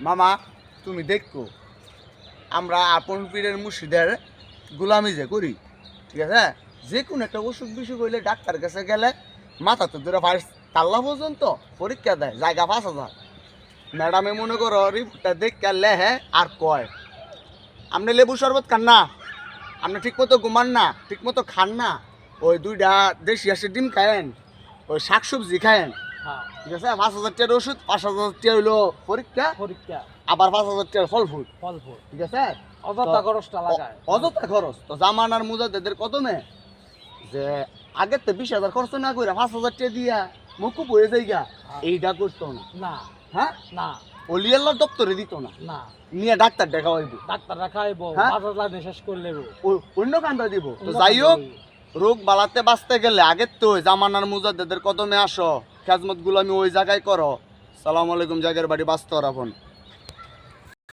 মামা তুমি দেখো আমরা আপন পীরের মুর্শিদের গোলামি যে করি, ঠিক আছে? যে কোনো একটা অসুখ বিসুখ হইলে ডাক্তার কাছে গেলে মাথা তো ধরে ফার্স্ট তাল্লা পর্যন্ত পরীক্ষা দেয়, জায়গা 5,000। ম্যাডামে মনে করো রিপোর্টটা দেখে লেহে আর কয় আপনি লেবু শরবত খান না, আপনি ঠিক মতো ঘুমান না, ঠিক মতো খান না, ওই 2টা দেশি হাঁসের ডিম খায়েন, ওই শাকসবজি খায়েন, হ্যাঁ ঠিক আছে? 5,000 টাকার ওষুধ, 5,000 টাকা হইলো পরীক্ষা, পরীক্ষা আবার 5,000 টাকার ফল ফুড, ফল ফুল ঠিক আছে? অযথা খরচটা লাগায়। অযথা খরচ তো জামানার মুজাদ্দেদের কদমে যে আগের তো 20,000 খরচ না করে 5,000 টাকা দিয়া মকুব হয়ে যাইগা, এইটা করতো না। না হ্যাঁ, না অলিয়াল্লাহ দপ্তরে দিত না, না নিয়ে ডাক্তার দেখা হইব, ডাক্তাররা খাইব হ্যাঁ? 5,000 লাইনে শেষ করে লেবো। অন্য কান্দা দিব। তো যাই হোক, রোগ বালাতে বাঁচতে গেলে আগের তো ওই জামানার মুজাদ্দেদের কদমে আসো, খেজমত গুলো আমি ওই জায়গায় করো। সালাম আলাইকুম, জায়গার বাড়ি বাঁচতে রাখুন।